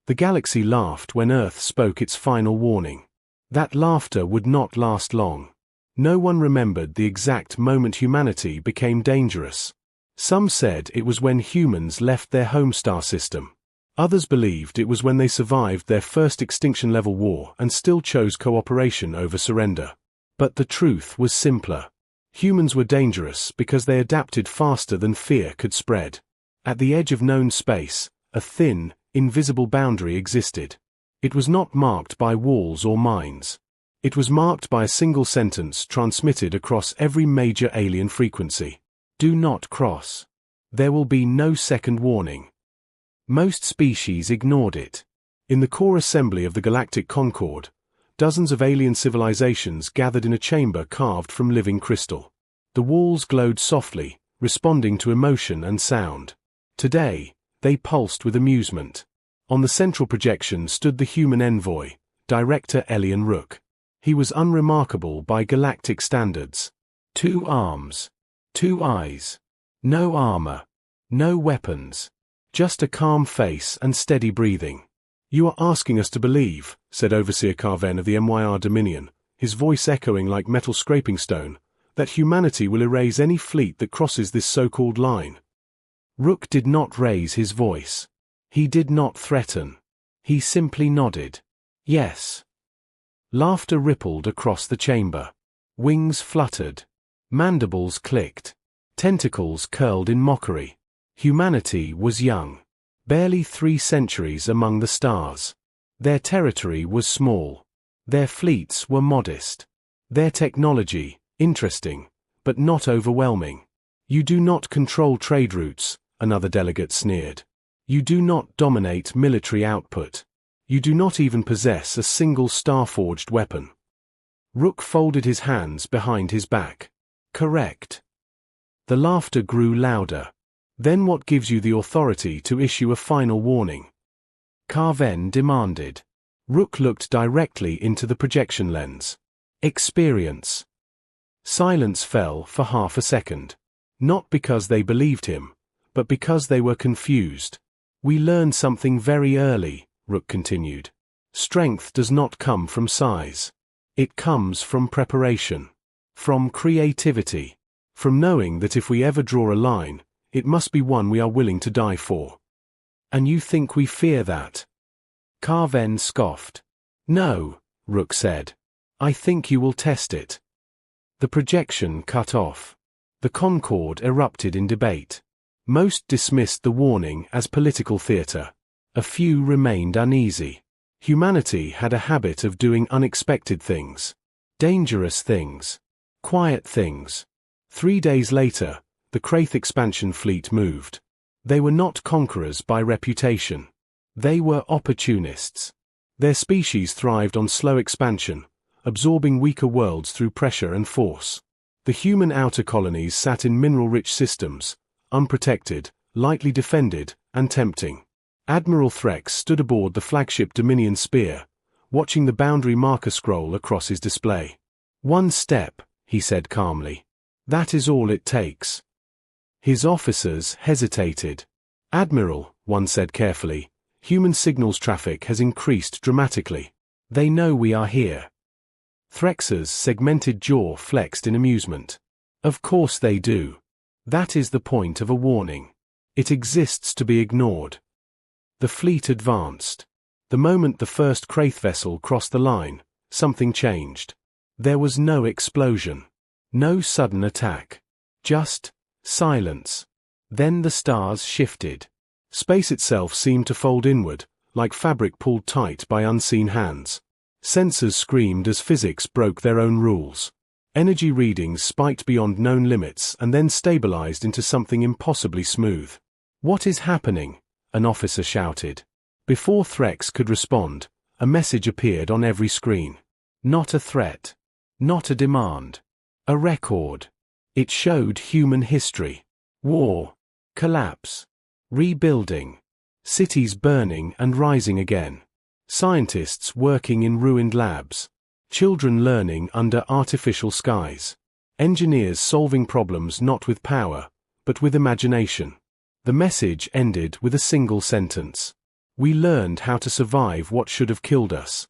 The galaxy laughed when Earth spoke its final warning. That laughter would not last long. No one remembered the exact moment humanity became dangerous. Some said it was when humans left their home star system. Others believed it was when they survived their first extinction-level war and still chose cooperation over surrender. But the truth was simpler. Humans were dangerous because they adapted faster than fear could spread. At the edge of known space, a thin, invisible boundary existed. It was not marked by walls or mines. It was marked by a single sentence transmitted across every major alien frequency. Do not cross. There will be no second warning. Most species ignored it. In the core assembly of the Galactic Concord, dozens of alien civilizations gathered in a chamber carved from living crystal. The walls glowed softly, responding to emotion and sound. Today, they pulsed with amusement. On the central projection stood the human envoy, Director Elian Rook. He was unremarkable by galactic standards. 2 arms. 2 eyes. No armor. No weapons. Just a calm face and steady breathing. "You are asking us to believe," said Overseer Carven of the MYR Dominion, his voice echoing like metal scraping stone, "that humanity will erase any fleet that crosses this so-called line." Rook did not raise his voice. He did not threaten. He simply nodded. Yes. Laughter rippled across the chamber. Wings fluttered. Mandibles clicked. Tentacles curled in mockery. Humanity was young. Barely 3 centuries among the stars. Their territory was small. Their fleets were modest. Their technology, interesting, but not overwhelming. "You do not control trade routes," another delegate sneered. "You do not dominate military output. You do not even possess a single star-forged weapon." Rook folded his hands behind his back. "Correct." The laughter grew louder. "Then what gives you the authority to issue a final warning?" Carven demanded. Rook looked directly into the projection lens. "Experience." Silence fell for half a second. Not because they believed him, but because they were confused. "We learned something very early," Rook continued. "Strength does not come from size. It comes from preparation. From creativity. From knowing that if we ever draw a line, it must be one we are willing to die for." "And you think we fear that?" Carven scoffed. "No," Rook said. "I think you will test it." The projection cut off. The Concord erupted in debate. Most dismissed the warning as political theater. A few remained uneasy. Humanity had a habit of doing unexpected things. Dangerous things. Quiet things. 3 days later, the Kraith expansion fleet moved. They were not conquerors by reputation. They were opportunists. Their species thrived on slow expansion, absorbing weaker worlds through pressure and force. The human outer colonies sat in mineral-rich systems, unprotected, lightly defended, and tempting. Admiral Threx stood aboard the flagship Dominion Spear, watching the boundary marker scroll across his display. "1 step," he said calmly. "That is all it takes." His officers hesitated. "Admiral," one said carefully, "human signals traffic has increased dramatically. They know we are here." Threx's segmented jaw flexed in amusement. "Of course they do. That is the point of a warning. It exists to be ignored." The fleet advanced. The moment the first Kraith vessel crossed the line, something changed. There was no explosion. No sudden attack. Just silence. Then the stars shifted. Space itself seemed to fold inward, like fabric pulled tight by unseen hands. Sensors screamed as physics broke their own rules. Energy readings spiked beyond known limits and then stabilized into something impossibly smooth. "What is happening?" an officer shouted. Before Threx could respond, a message appeared on every screen. Not a threat. Not a demand. A record. It showed human history. War. Collapse. Rebuilding. Cities burning and rising again. Scientists working in ruined labs. Children learning under artificial skies. Engineers solving problems not with power, but with imagination. The message ended with a single sentence. We learned how to survive what should have killed us.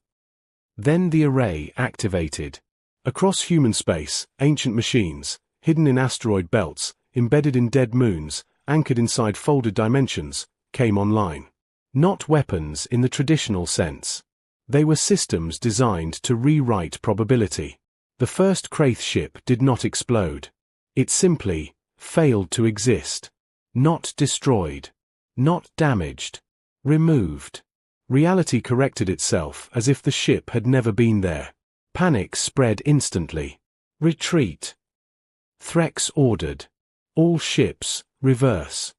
Then the array activated. Across human space, ancient machines, hidden in asteroid belts, embedded in dead moons, anchored inside folded dimensions, came online. Not weapons in the traditional sense. They were systems designed to rewrite probability. The first Kraith ship did not explode. It simply failed to exist. Not destroyed. Not damaged. Removed. Reality corrected itself as if the ship had never been there. Panic spread instantly. Retreat. Threx ordered. All ships, reverse.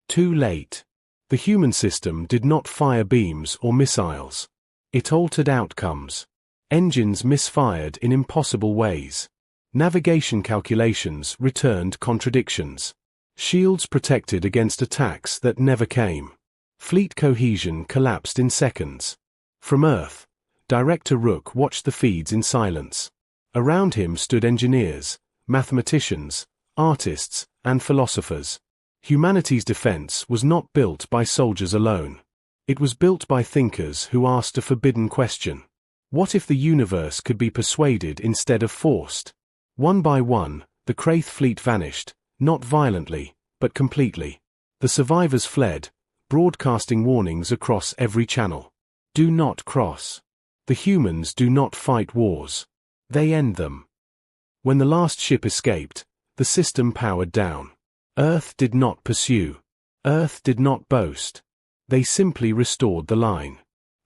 Too late. The human system did not fire beams or missiles. It altered outcomes. Engines misfired in impossible ways. Navigation calculations returned contradictions. Shields protected against attacks that never came. Fleet cohesion collapsed in seconds. From Earth, Director Rook watched the feeds in silence. Around him stood engineers, mathematicians, artists, and philosophers. Humanity's defense was not built by soldiers alone. It was built by thinkers who asked a forbidden question. What if the universe could be persuaded instead of forced? One by one, the Kraith fleet vanished, not violently, but completely. The survivors fled, broadcasting warnings across every channel. Do not cross. The humans do not fight wars. They end them. When the last ship escaped, the system powered down. Earth did not pursue. Earth did not boast. They simply restored the line.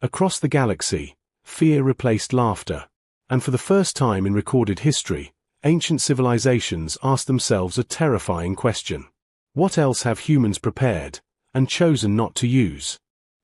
Across the galaxy, fear replaced laughter. And for the first time in recorded history, ancient civilizations asked themselves a terrifying question. What else have humans prepared, and chosen not to use?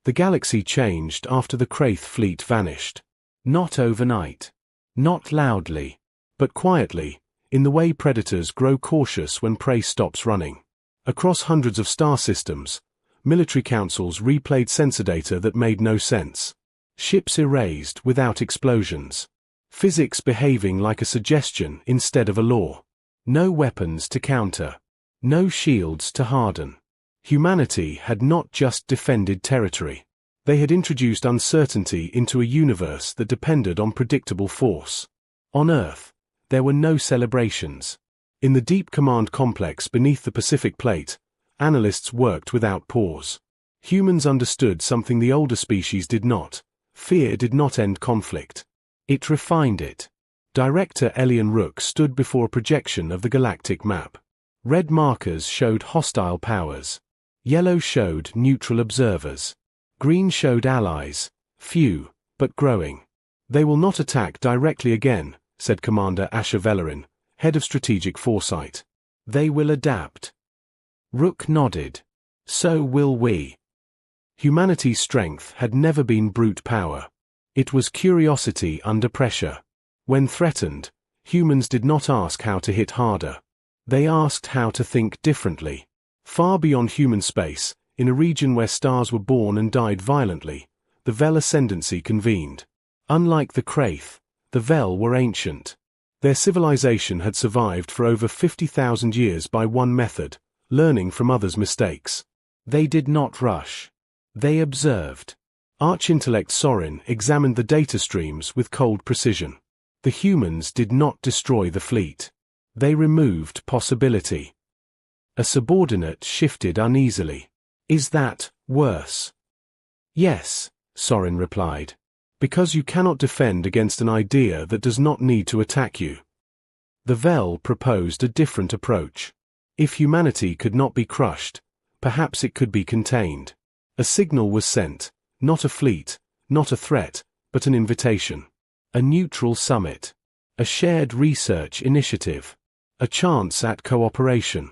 The galaxy changed after the Kraith fleet vanished. Not overnight. Not loudly. But quietly, in the way predators grow cautious when prey stops running. Across hundreds of star systems, military councils replayed sensor data that made no sense. Ships erased without explosions. Physics behaving like a suggestion instead of a law. No weapons to counter. No shields to harden. Humanity had not just defended territory. They had introduced uncertainty into a universe that depended on predictable force. On Earth, there were no celebrations. In the deep command complex beneath the Pacific Plate, analysts worked without pause. Humans understood something the older species did not. Fear did not end conflict. It refined it. Director Elian Rook stood before a projection of the galactic map. Red markers showed hostile powers. Yellow showed neutral observers. Green showed allies, few, but growing. They will not attack directly again, said Commander Asher Velerin, head of strategic foresight. They will adapt. Rook nodded. So will we. Humanity's strength had never been brute power. It was curiosity under pressure. When threatened, humans did not ask how to hit harder. They asked how to think differently. Far beyond human space, in a region where stars were born and died violently, the Vel ascendancy convened. Unlike the Kraith, the Vel were ancient. Their civilization had survived for over 50,000 years by one method, learning from others' mistakes. They did not rush. They observed. Arch-intellect Sorin examined the data streams with cold precision. The humans did not destroy the fleet. They removed possibility. A subordinate shifted uneasily. Is that worse? Yes, Sorin replied. Because you cannot defend against an idea that does not need to attack you. The Vel proposed a different approach. If humanity could not be crushed, perhaps it could be contained. A signal was sent, not a fleet, not a threat, but an invitation. A neutral summit. A shared research initiative. A chance at cooperation.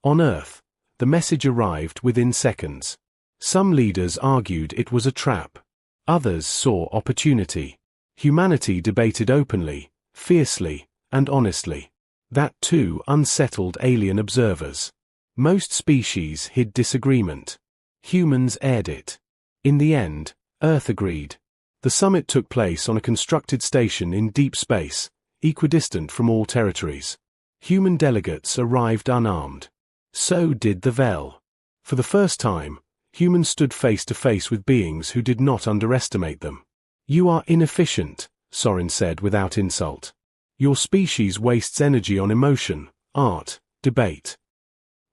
On Earth, the message arrived within seconds. Some leaders argued it was a trap. Others saw opportunity. Humanity debated openly, fiercely, and honestly. That too unsettled alien observers. Most species hid disagreement. Humans aired it. In the end, Earth agreed. The summit took place on a constructed station in deep space, equidistant from all territories. Human delegates arrived unarmed. So did the Vel. For the first time, Humans stood face to face with beings who did not underestimate them. "You are inefficient," Sorin said without insult. "Your species wastes energy on emotion, art, debate."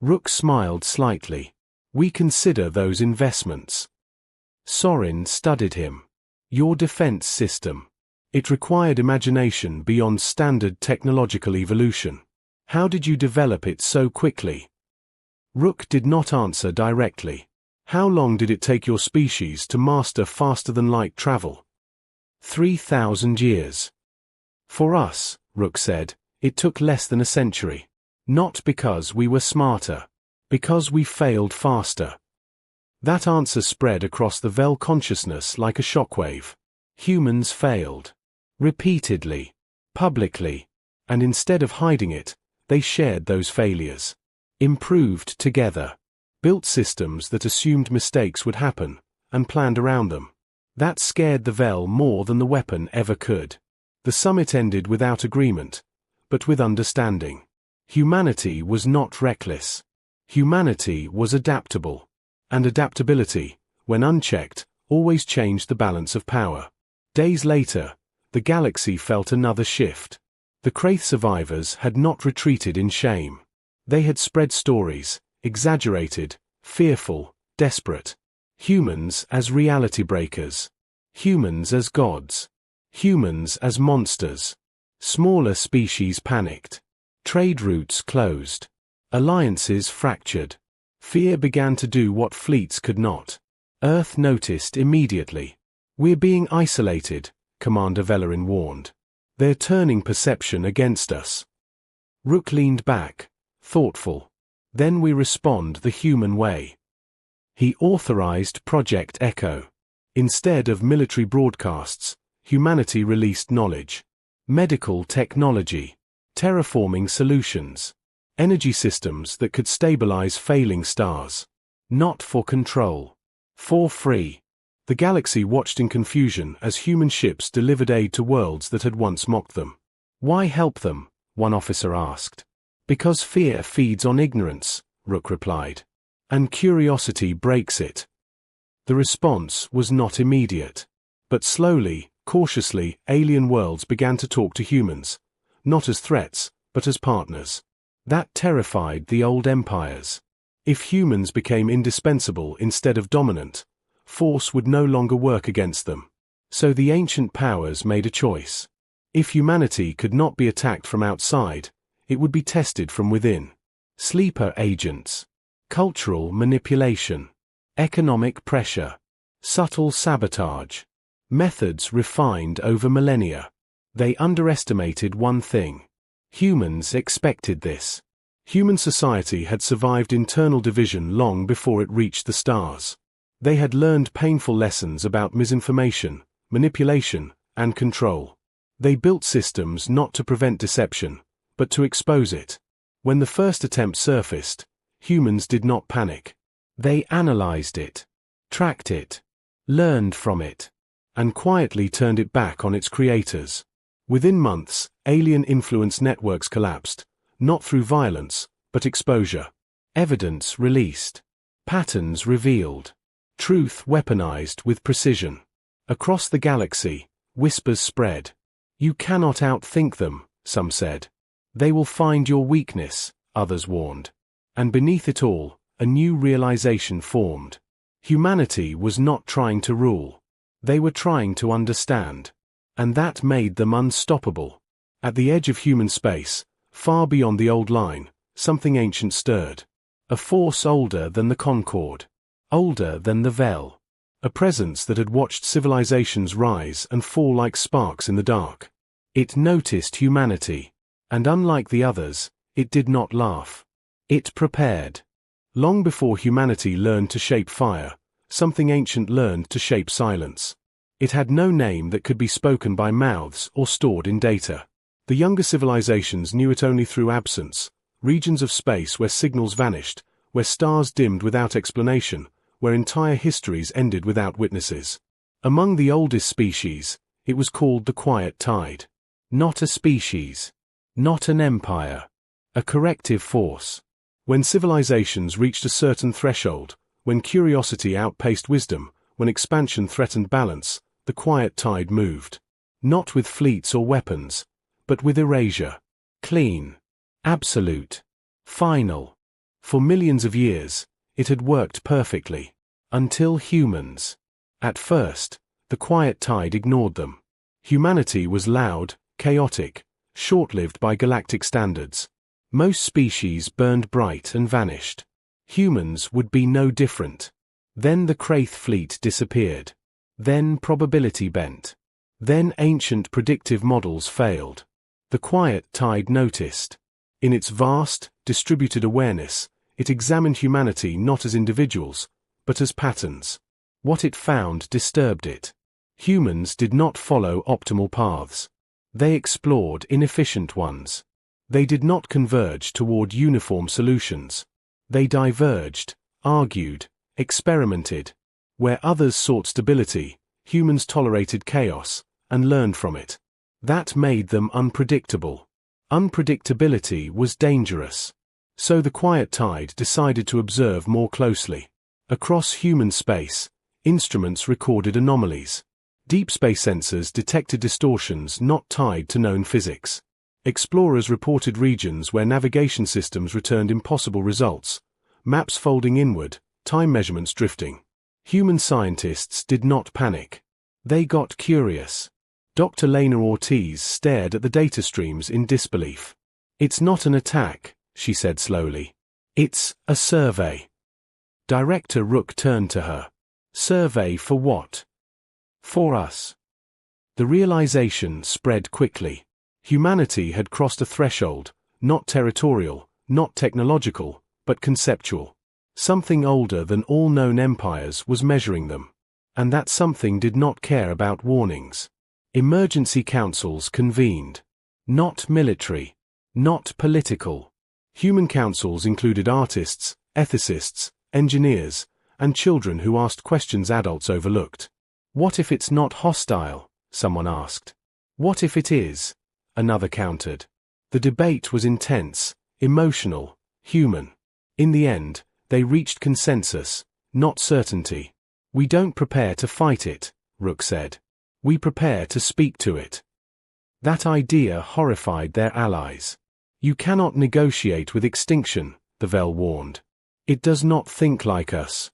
Rook smiled slightly. "We consider those investments." Sorin studied him. "Your defense system. It required imagination beyond standard technological evolution. How did you develop it so quickly?" Rook did not answer directly. "How long did it take your species to master faster-than-light travel?" 3,000 years. "For us," Rook said, "it took less than a century. Not because we were smarter. Because we failed faster." That answer spread across the Vel consciousness like a shockwave. Humans failed. Repeatedly. Publicly. And instead of hiding it, they shared those failures. Improved together. Built systems that assumed mistakes would happen, and planned around them. That scared the Vel more than the weapon ever could. The summit ended without agreement, but with understanding. Humanity was not reckless. Humanity was adaptable. And adaptability, when unchecked, always changed the balance of power. Days later, the galaxy felt another shift. The Kraith survivors had not retreated in shame. They had spread stories, exaggerated, fearful, desperate. Humans as reality breakers. Humans as gods. Humans as monsters. Smaller species panicked. Trade routes closed. Alliances fractured. Fear began to do what fleets could not. Earth noticed immediately. "We're being isolated," Commander Velerin warned. "They're turning perception against us." Rook leaned back, thoughtful. "Then we respond the human way." He authorized Project Echo. Instead of military broadcasts, humanity released knowledge. Medical technology. Terraforming solutions. Energy systems that could stabilize failing stars. Not for control. For free. The galaxy watched in confusion as human ships delivered aid to worlds that had once mocked them. "Why help them?" one officer asked. "Because fear feeds on ignorance," Rook replied. "And curiosity breaks it." The response was not immediate. But slowly, cautiously, alien worlds began to talk to humans. Not as threats, but as partners. That terrified the old empires. If humans became indispensable instead of dominant, force would no longer work against them. So the ancient powers made a choice. If humanity could not be attacked from outside, it would be tested from within. Sleeper agents. Cultural manipulation. Economic pressure. Subtle sabotage. Methods refined over millennia. They underestimated one thing. Humans expected this. Human society had survived internal division long before it reached the stars. They had learned painful lessons about misinformation, manipulation, and control. They built systems not to prevent deception, but to expose it. When the first attempt surfaced, humans did not panic. They analyzed it, tracked it, learned from it, and quietly turned it back on its creators. Within months, alien-influenced networks collapsed, not through violence, but exposure. Evidence released. Patterns revealed. Truth weaponized with precision. Across the galaxy, whispers spread. "You cannot outthink them," some said. "They will find your weakness," others warned. And beneath it all, a new realization formed. Humanity was not trying to rule. They were trying to understand. And that made them unstoppable. At the edge of human space, far beyond the old line, something ancient stirred. A force older than the Concord. Older than the Vel. A presence that had watched civilizations rise and fall like sparks in the dark. It noticed humanity. And unlike the others, it did not laugh. It prepared. Long before humanity learned to shape fire, something ancient learned to shape silence. It had no name that could be spoken by mouths or stored in data. The younger civilizations knew it only through absence, regions of space where signals vanished, where stars dimmed without explanation, where entire histories ended without witnesses. Among the oldest species, it was called the Quiet Tide. Not a species. Not an empire. A corrective force. When civilizations reached a certain threshold, When curiosity outpaced wisdom, when expansion threatened balance, the quiet tide moved. Not with fleets or weapons, but with erasure. Clean. Absolute. Final. For millions of years, it had worked perfectly. Until humans. At first, the quiet tide ignored them. Humanity was loud, chaotic, short-lived by galactic standards. Most species burned bright and vanished. Humans would be no different. Then the Kraith fleet disappeared. Then probability bent. Then ancient predictive models failed. The quiet tide noticed. In its vast, distributed awareness, it examined humanity not as individuals, but as patterns. What it found disturbed it. Humans did not follow optimal paths. They explored inefficient ones. They did not converge toward uniform solutions. They diverged, argued, experimented. Where others sought stability, humans tolerated chaos and learned from it. That made them unpredictable. Unpredictability was dangerous. So the quiet tide decided to observe more closely. Across human space, instruments recorded anomalies. Deep space sensors detected distortions not tied to known physics. Explorers reported regions where navigation systems returned impossible results, maps folding inward, time measurements drifting. Human scientists did not panic. They got curious. Dr. Lena Ortiz stared at the data streams in disbelief. "It's not an attack," she said slowly. "It's a survey." Director Rook turned to her. "Survey for what?" "For us." The realization spread quickly. Humanity had crossed a threshold, not territorial, not technological, but conceptual. Something older than all known empires was measuring them. And that something did not care about warnings. Emergency councils convened. Not military. Not political. Human councils included artists, ethicists, engineers, and children who asked questions adults overlooked. "What if it's not hostile?" someone asked. "What if it is?" another countered. The debate was intense, emotional, human. In the end, they reached consensus, not certainty. "We don't prepare to fight it," Rook said. "We prepare to speak to it." That idea horrified their allies. "You cannot negotiate with extinction," the Vel warned. "It does not think like us."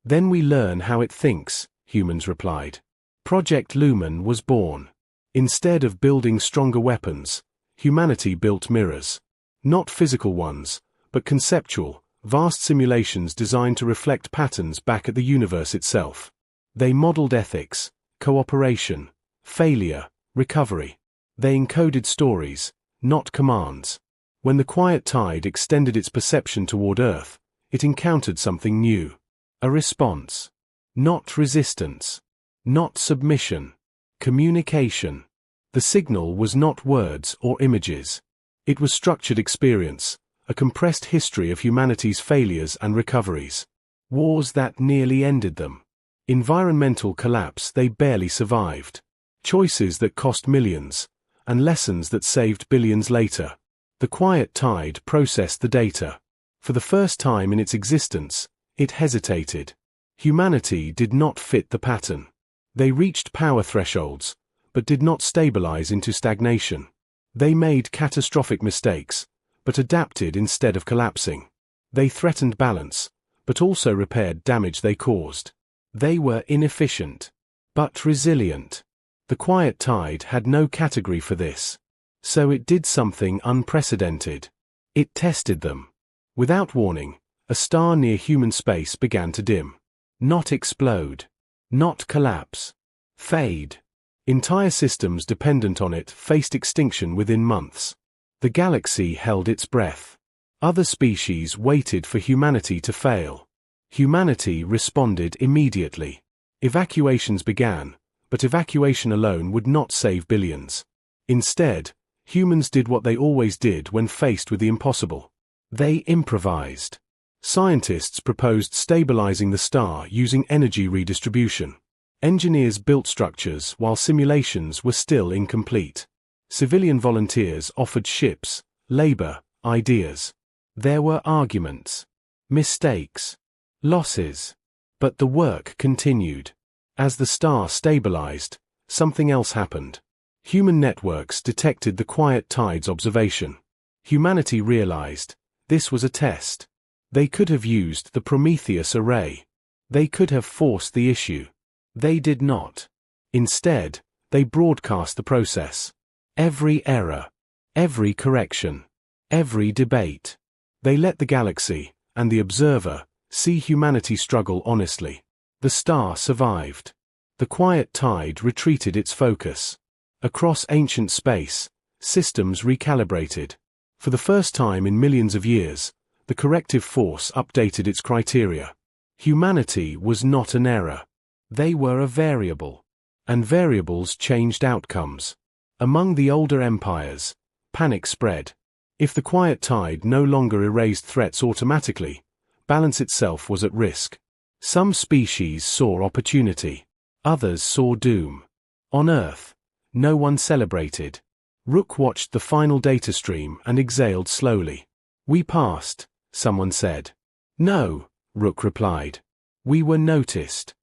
"Then we learn how it thinks," humans replied. Project Lumen was born. Instead of building stronger weapons, humanity built mirrors. Not physical ones, but conceptual, vast simulations designed to reflect patterns back at the universe itself. They modeled ethics, cooperation, failure, recovery. They encoded stories, not commands. When the quiet tide extended its perception toward Earth, it encountered something new. A response. Not resistance. Not submission. Communication. The signal was not words or images. It was structured experience, a compressed history of humanity's failures and recoveries. Wars that nearly ended them. Environmental collapse they barely survived. Choices that cost millions, and lessons that saved billions later. The quiet tide processed the data. For the first time in its existence, it hesitated. Humanity did not fit the pattern. They reached power thresholds, but did not stabilize into stagnation. They made catastrophic mistakes, but adapted instead of collapsing. They threatened balance, but also repaired damage they caused. They were inefficient, but resilient. The quiet tide had no category for this. So it did something unprecedented. It tested them. Without warning, a star near human space began to dim. Not explode. Not collapse. Fade. Entire systems dependent on it faced extinction within months. The galaxy held its breath. Other species waited for humanity to fail. Humanity responded immediately. Evacuations began, but evacuation alone would not save billions. Instead, humans did what they always did when faced with the impossible. They improvised. Scientists proposed stabilizing the star using energy redistribution. Engineers built structures while simulations were still incomplete. Civilian volunteers offered ships, labor, ideas. There were arguments. Mistakes. losses. But the work continued. As the star stabilized, something else happened. Human networks detected the quiet tide's observation. Humanity realized this was a test. They could have used the Prometheus array. They could have forced the issue. They did not. Instead, they broadcast the process. Every error, every correction, every debate. They let the galaxy, and the observer, see humanity struggle honestly. The star survived. The quiet tide retreated its focus. Across ancient space, systems recalibrated. For the first time in millions of years, the corrective force updated its criteria. Humanity was not an error. They were a variable. And variables changed outcomes. Among the older empires, panic spread. If the quiet tide no longer erased threats automatically, balance itself was at risk. Some species saw opportunity. Others saw doom. On Earth, no one celebrated. Rook watched the final data stream and exhaled slowly. "We passed," someone said. "No," Rook replied. "We were noticed."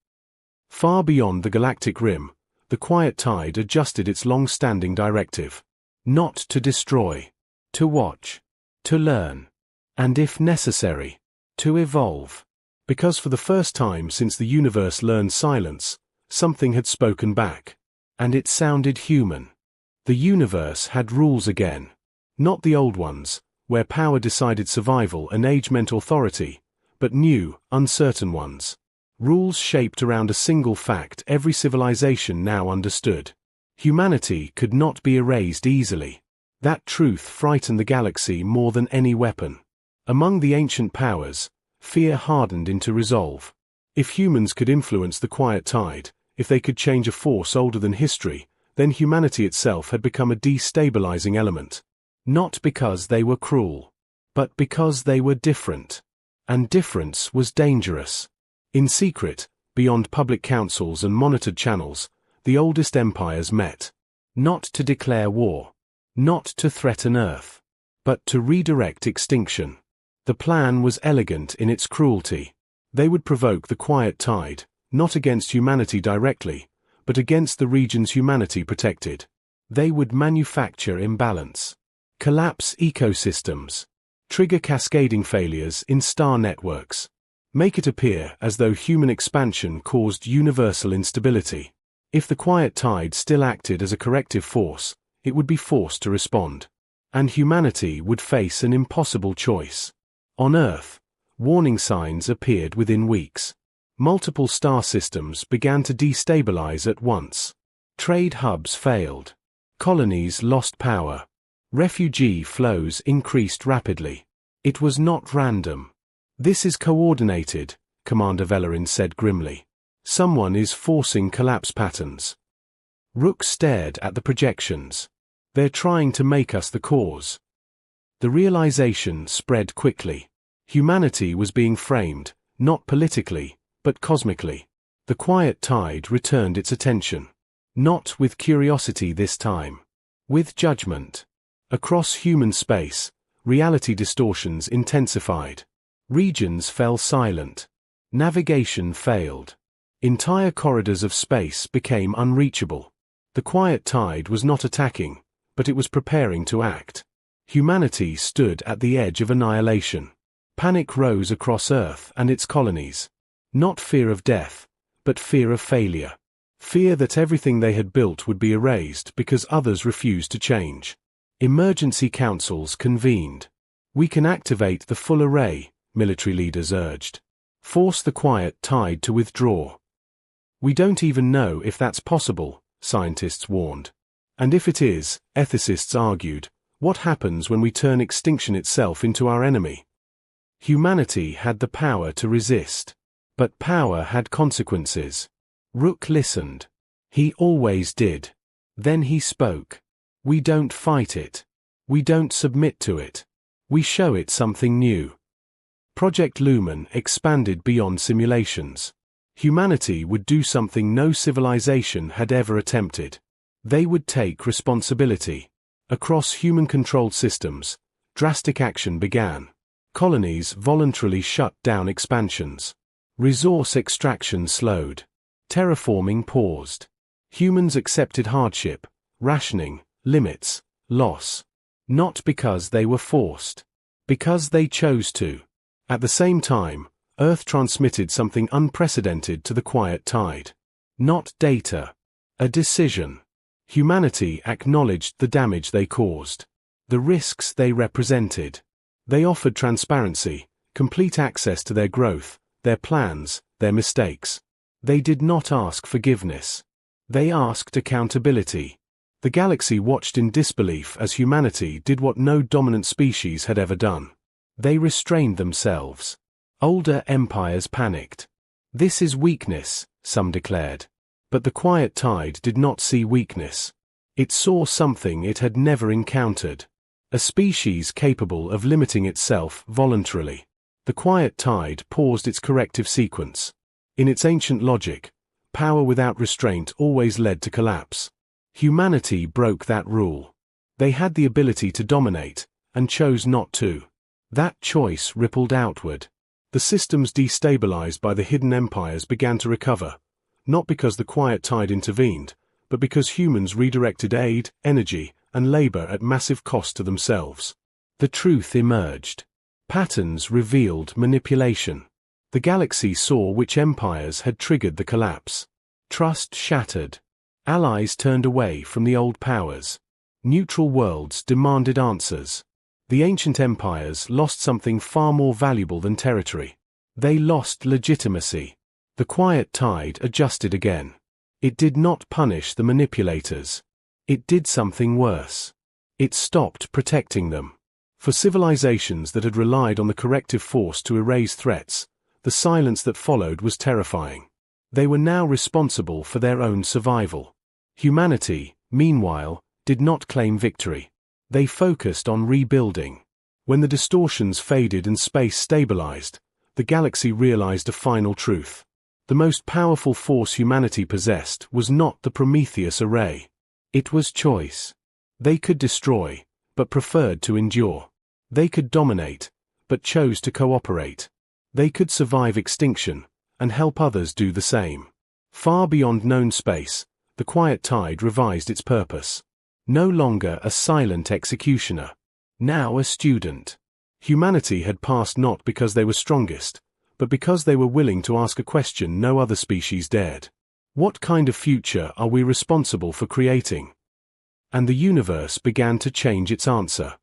Far beyond the galactic rim, the quiet tide adjusted its long-standing directive. Not to destroy. To watch. To learn. And if necessary, to evolve. Because for the first time since the universe learned silence, something had spoken back. And it sounded human. The universe had rules again. Not the old ones, where power decided survival and age meant authority, but new, uncertain ones. Rules shaped around a single fact every civilization now understood. Humanity could not be erased easily. That truth frightened the galaxy more than any weapon. Among the ancient powers, fear hardened into resolve. If humans could influence the quiet tide, if they could change a force older than history, then humanity itself had become a destabilizing element. Not because they were cruel, but because they were different. And difference was dangerous. In secret, beyond public councils and monitored channels, the oldest empires met. Not to declare war. Not to threaten Earth. But to redirect extinction. The plan was elegant in its cruelty. They would provoke the quiet tide, not against humanity directly, but against the regions humanity protected. They would manufacture imbalance. Collapse ecosystems. Trigger cascading failures in star networks. Make it appear as though human expansion caused universal instability. If the quiet tide still acted as a corrective force, it would be forced to respond. And humanity would face an impossible choice. On Earth, warning signs appeared within weeks. Multiple star systems began to destabilize at once. Trade hubs failed. Colonies lost power. Refugee flows increased rapidly. It was not random. "This is coordinated," Commander Velerin said grimly. "Someone is forcing collapse patterns." Rook stared at the projections. "They're trying to make us the cause." The realization spread quickly. Humanity was being framed, not politically, but cosmically. The quiet tide returned its attention. Not with curiosity this time. With judgment. Across human space, reality distortions intensified. Regions fell silent. Navigation failed. Entire corridors of space became unreachable. The quiet tide was not attacking, but it was preparing to act. Humanity stood at the edge of annihilation. Panic rose across Earth and its colonies. Not fear of death, but fear of failure. Fear that everything they had built would be erased because others refused to change. Emergency councils convened. "We can activate the full array," military leaders urged. "Force the quiet tide to withdraw." "We don't even know if that's possible," scientists warned. And if it is, ethicists argued, what happens when we turn extinction itself into our enemy? Humanity had the power to resist. But power had consequences. Rook listened. He always did. Then he spoke. "We don't fight it. We don't submit to it. We show it something new." Project Lumen expanded beyond simulations. Humanity would do something no civilization had ever attempted. They would take responsibility. Across human-controlled systems, drastic action began. Colonies voluntarily shut down expansions. Resource extraction slowed. Terraforming paused. Humans accepted hardship, rationing, limits, loss. Not because they were forced. Because they chose to. At the same time, Earth transmitted something unprecedented to the quiet tide. Not data. A decision. Humanity acknowledged the damage they caused. The risks they represented. They offered transparency, complete access to their growth, their plans, their mistakes. They did not ask forgiveness. They asked accountability. The galaxy watched in disbelief as humanity did what no dominant species had ever done. They restrained themselves. Older empires panicked. This is weakness, some declared. But the quiet tide did not see weakness. It saw something it had never encountered. A species capable of limiting itself voluntarily. The quiet tide paused its corrective sequence. In its ancient logic, power without restraint always led to collapse. Humanity broke that rule. They had the ability to dominate, and chose not to. That choice rippled outward. The systems destabilized by the hidden empires began to recover, not because the quiet tide intervened, but because humans redirected aid, energy, and labor at massive cost to themselves. The truth emerged. Patterns revealed manipulation. The galaxy saw which empires had triggered the collapse. Trust shattered. Allies turned away from the old powers. Neutral worlds demanded answers. The ancient empires lost something far more valuable than territory. They lost legitimacy. The quiet tide adjusted again. It did not punish the manipulators. It did something worse. It stopped protecting them. For civilizations that had relied on the corrective force to erase threats, the silence that followed was terrifying. They were now responsible for their own survival. Humanity, meanwhile, did not claim victory. They focused on rebuilding. When the distortions faded and space stabilized, the galaxy realized a final truth. The most powerful force humanity possessed was not the Prometheus array. It was choice. They could destroy, but preferred to endure. They could dominate, but chose to cooperate. They could survive extinction, and help others do the same. Far beyond known space, the quiet tide revised its purpose. No longer a silent executioner. Now a student. Humanity had passed not because they were strongest, but because they were willing to ask a question no other species dared. What kind of future are we responsible for creating? And the universe began to change its answer.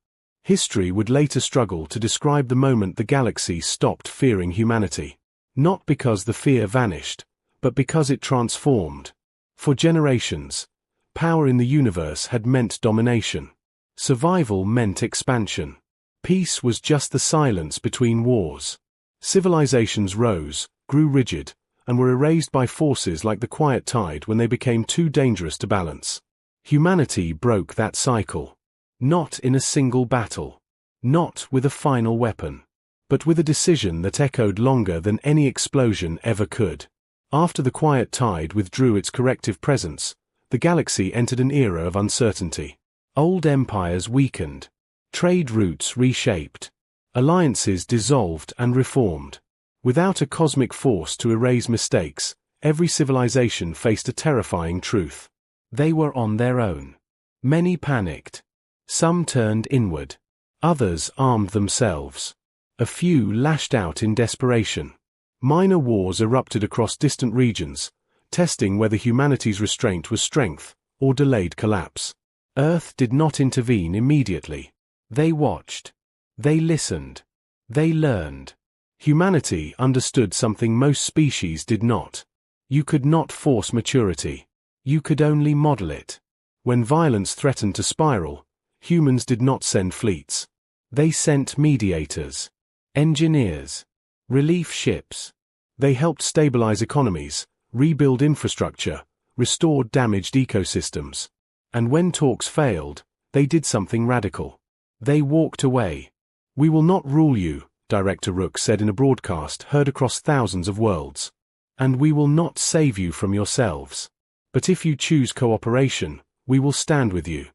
History would later struggle to describe the moment the galaxy stopped fearing humanity. Not because the fear vanished, but because it transformed. For generations, power in the universe had meant domination. Survival meant expansion. Peace was just the silence between wars. Civilizations rose, grew rigid, and were erased by forces like the quiet tide when they became too dangerous to balance. Humanity broke that cycle. Not in a single battle. Not with a final weapon. But with a decision that echoed longer than any explosion ever could. After the quiet tide withdrew its corrective presence, the galaxy entered an era of uncertainty. Old empires weakened. Trade routes reshaped. Alliances dissolved and reformed. Without a cosmic force to erase mistakes, every civilization faced a terrifying truth. They were on their own. Many panicked. Some turned inward. Others armed themselves. A few lashed out in desperation. Minor wars erupted across distant regions, testing whether humanity's restraint was strength or delayed collapse. Earth did not intervene immediately. They watched. They listened. They learned. Humanity understood something most species did not. You could not force maturity. You could only model it. When violence threatened to spiral, humans did not send fleets. They sent mediators, engineers, relief ships. They helped stabilize economies, rebuild infrastructure, restored damaged ecosystems. And when talks failed, they did something radical. They walked away. "We will not rule you," Director Rook said in a broadcast heard across thousands of worlds. "And we will not save you from yourselves. But if you choose cooperation, we will stand with you."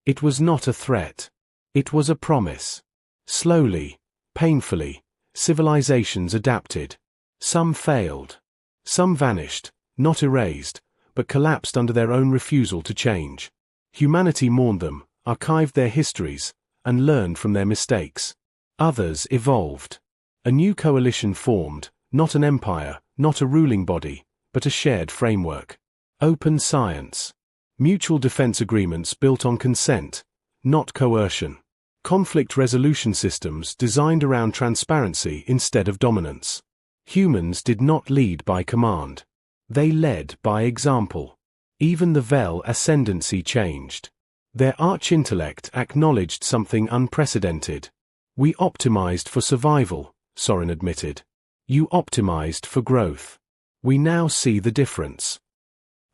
It was not a threat. It was a promise. Slowly, painfully, civilizations adapted. Some failed. Some vanished, not erased, but collapsed under their own refusal to change. Humanity mourned them, archived their histories, and learned from their mistakes. Others evolved. A new coalition formed, not an empire, not a ruling body, but a shared framework. Open science. Mutual defense agreements built on consent, not coercion. Conflict resolution systems designed around transparency instead of dominance. Humans did not lead by command. They led by example. Even the Vel ascendancy changed. Their arch-intellect acknowledged something unprecedented. We optimized for survival, Soren admitted. You optimized for growth. We now see the difference.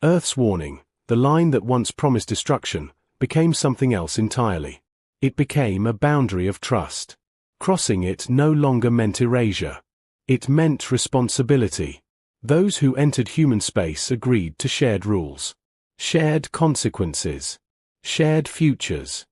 Earth's warning, the line that once promised destruction, became something else entirely. It became a boundary of trust. Crossing it no longer meant erasure. It meant responsibility. Those who entered human space agreed to shared rules. Shared consequences. Shared futures.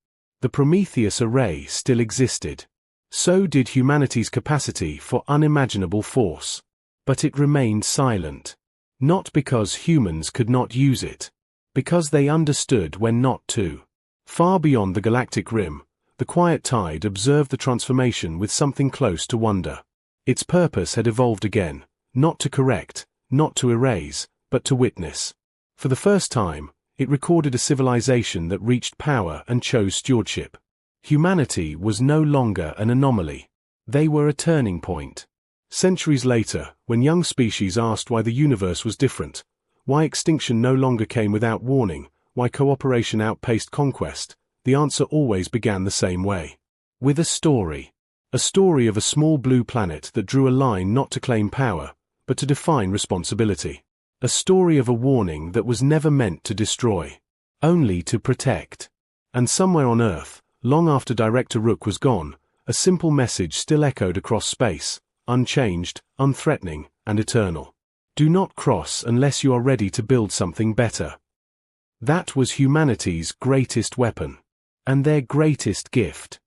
The Prometheus array still existed. So did humanity's capacity for unimaginable force. But it remained silent. Not because humans could not use it. Because they understood when not to. Far beyond the galactic rim, the quiet tide observed the transformation with something close to wonder. Its purpose had evolved again, not to correct, not to erase, but to witness. For the first time, it recorded a civilization that reached power and chose stewardship. Humanity was no longer an anomaly. They were a turning point. Centuries later, when young species asked why the universe was different, why extinction no longer came without warning, why cooperation outpaced conquest, the answer always began the same way. With a story. A story of a small blue planet that drew a line not to claim power, but to define responsibility. A story of a warning that was never meant to destroy, only to protect. And somewhere on Earth, long after Director Rook was gone, a simple message still echoed across space, unchanged, unthreatening, and eternal. Do not cross unless you are ready to build something better. That was humanity's greatest weapon. And their greatest gift.